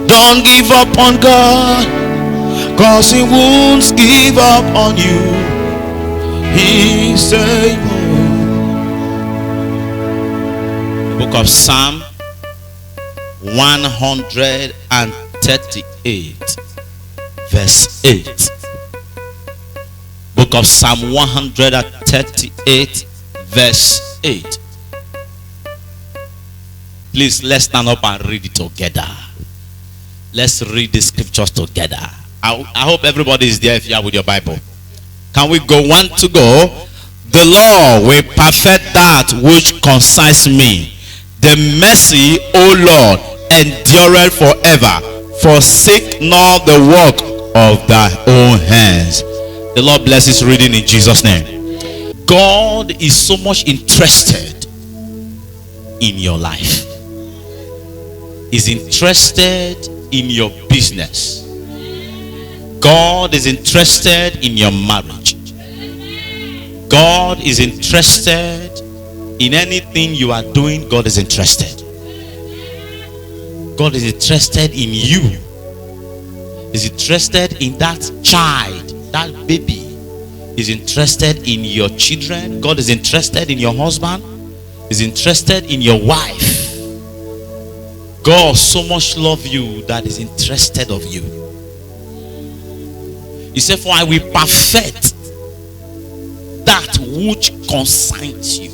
Don't give up on God, 'cause He won't give up on you. He's able. The book of Psalm 138 verse 8. Book of Psalm 138 verse 8. Please, let's stand up and read it together. Let's read the scriptures together. I hope everybody is there if you are with your Bible. Can we go? One to go. The Lord will perfect that which concerns me. The mercy, O Lord, endureth forever. Forsake not the work of thy own hands. The Lord bless His reading in Jesus' name. God is so much interested in your life. Is interested in your business. God is interested in your marriage. God is interested in anything you are doing. God is interested. God is interested in you. Is interested in that child, that baby. Is interested in your children. God is interested in your husband. Is interested in your wife. God so much loves you that is interested of you. He said, for I will perfect that which concerns you.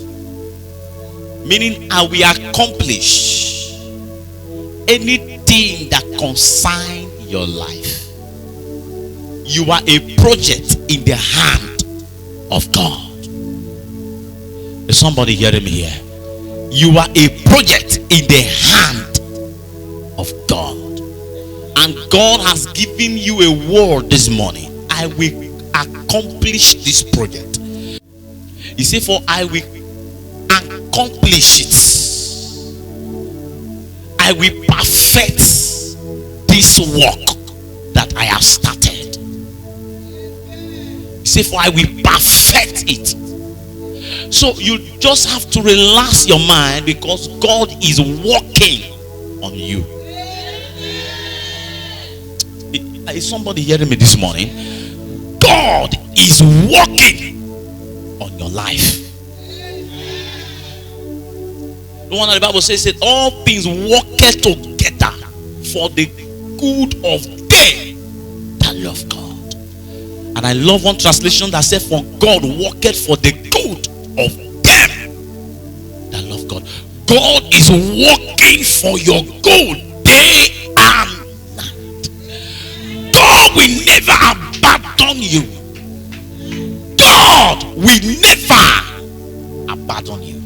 Meaning, I will accomplish anything that concerns your life. You are a project in the hand of God. Is somebody hearing me here? You are a project in the hand of God. And God has given you a word this morning. I will accomplish this project. He said, for I will accomplish it. I will perfect this work that I have started. He said, for I will perfect it. So you just have to relax your mind, because God is working on you. Is somebody hearing me this morning? God is working on your life. The one that the Bible says that all things work together for the good of them that love God. And I love one translation that said, for God worketh for the good of them that love God. God is working for your good day and night. God will never abandon you. God will never abandon you.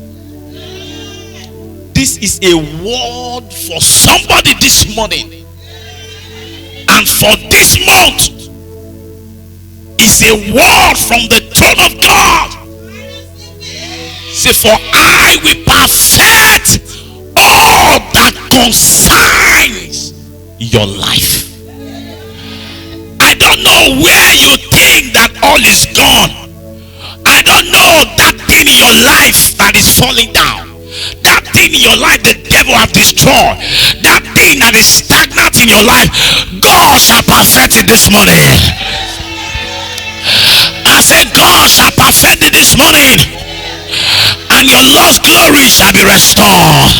This is a word for somebody this morning, and for this month. Is a word from the throne of God. Say, for I will perfect all that concerns your life. I don't know where you think that all is gone. I don't know that thing in your life that is falling down. That thing in your life the devil have destroyed. That thing that is stagnant in your life, God shall perfect it this morning. I said, God shall perfect it this morning, and your lost glory shall be restored.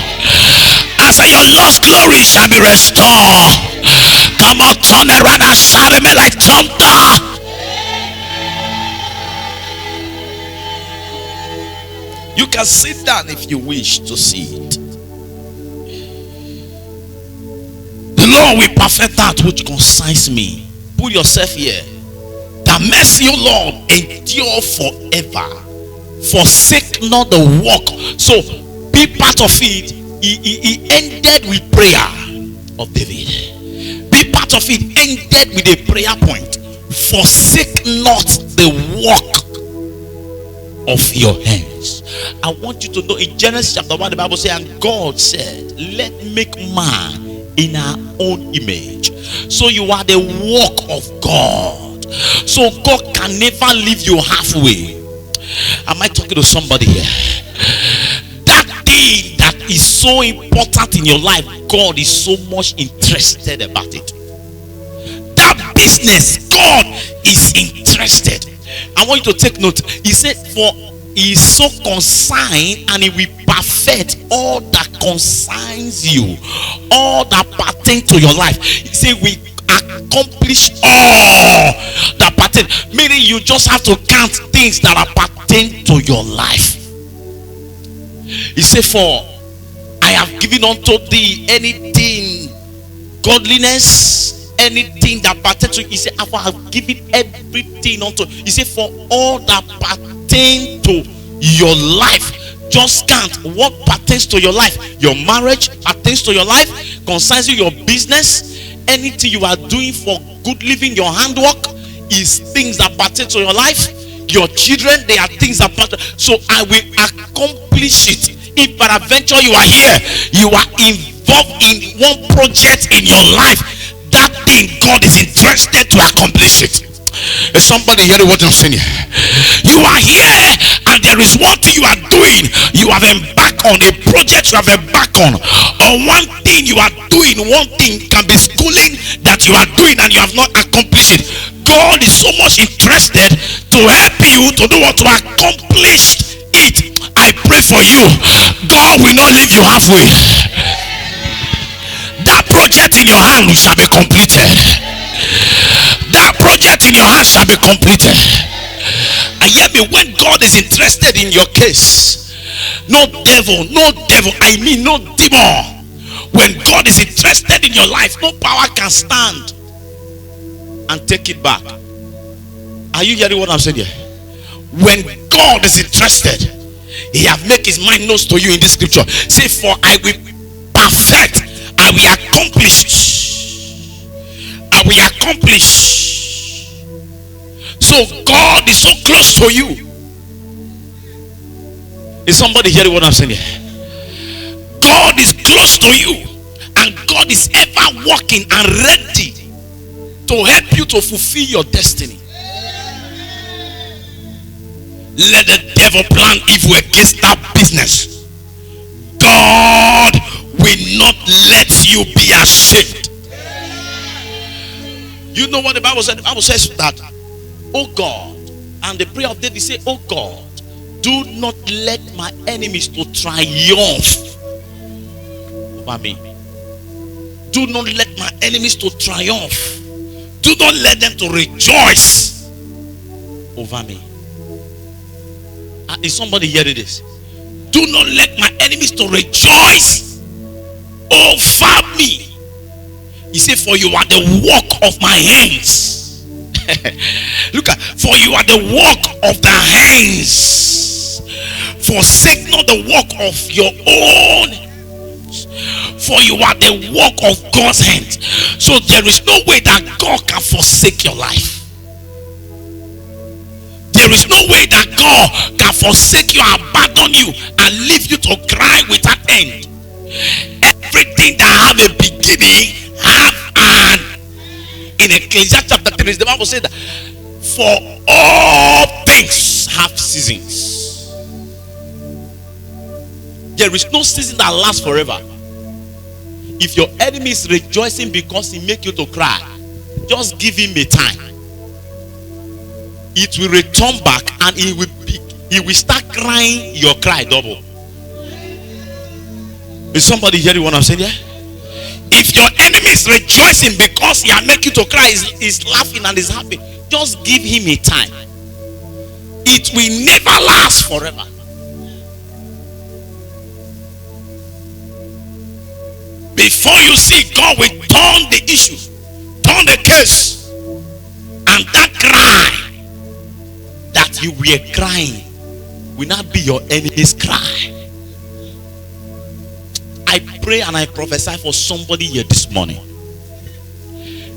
I said, your lost glory shall be restored. Come on, turn around and shout at me like thunder. You can sit down if you wish to see it. The Lord will perfect that which concerns me. Put yourself here. The mercy, O Lord, endure forever. Forsake not the work. So be part of it. He ended with prayer of David. Be part of it. Ended with a prayer point. Forsake not the work of your hands. I want you to know, in Genesis chapter 1, the Bible says, and God said, let make man in our own image. So you are the work of God. So God can never leave you halfway. Am I talking to somebody here? That thing that is so important in your life, God is so much interested about it. That business, God is interested. I want you to take note. He said, for he is so concerned, and he will perfect all that concerns you, all that pertain to your life. He said, we accomplish all that pertain. Meaning you just have to count things that are pertain to your life. He said, for I have given unto thee anything, godliness, anything that pertains to. He said, I have given everything unto. He said, for all that pertain to your life. Just count what pertains to your life. Your marriage pertains to your life, concerns you, your business, anything you are doing for good living, your handwork is things that pertain to your life. Your children, they are things that pertain. So I will accomplish it. If peradventure you are here, you are involved in one project in your life, that thing God is interested to accomplish it. Is somebody hearing what I'm saying? You are here and there is one thing you are doing. You have embarked on a project, you have embarked on, or one thing you are doing. One thing can be schooling that you are doing and you have not accomplished it. God is so much interested to help you to do what, to accomplish it. I pray for you, God will not leave you halfway. That project in your hand shall be completed. That project in your hand shall be completed. And hear me, when God is interested in your case, no devil, I mean no demon. When God is interested in your life, no power can stand and take it back. Are you hearing what I'm saying here? When God is interested, he have made his mind known to you in this scripture. Say, for I will perfect, I will accomplish, I will accomplish. So God is so close to you. Is somebody hearing what I'm saying here? God is close to you, and God is ever working and ready to help you to fulfill your destiny. Let the devil plan evil against that business. God will not let you be ashamed. You know what the Bible said? The Bible says that, oh God, and the prayer of David said, oh God, do not let my enemies to triumph over me. Do not let my enemies to triumph. Do not let them to rejoice over me. Is somebody hearing this? Do not let my enemies to rejoice over me. He said, for you are the work of my hands. Look at, for you are the work of the hands. Forsake not the work of your own, for you are the work of God's hands. So there is no way that God can forsake your life. There is no way that God can forsake you, abandon you, and leave you to cry without end. Everything that have a beginning have an. In Ecclesiastes chapter 3, the Bible said that for all things have seasons. There is no season that lasts forever. If your enemy is rejoicing because he make you to cry, just give him a time. It will return back and he will start crying your cry double. Is somebody hearing what I'm saying here? If your enemy is rejoicing because he make you to cry, is laughing and is happy, just give him a time. It will never last forever. Before you see, God will turn the issue, turn the case, and that cry that you were crying will not be your enemy's cry. I pray and I prophesy for somebody here this morning.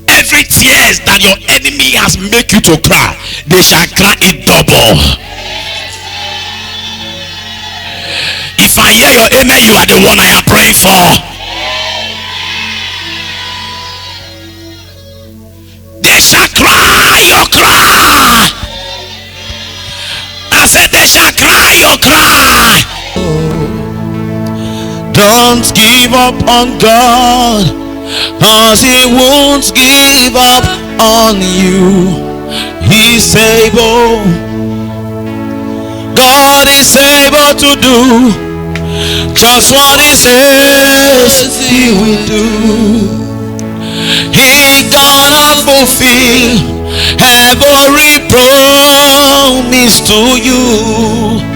Every tears that your enemy has made you to cry, they shall cry it double. If I hear your amen, you are the one I am praying for. They shall cry your cry. I said they shall cry your cry. The Don't give up on God, 'cause He won't give up on you. He's able. God is able to do just what He says He will do. He gonna fulfill every promise to you.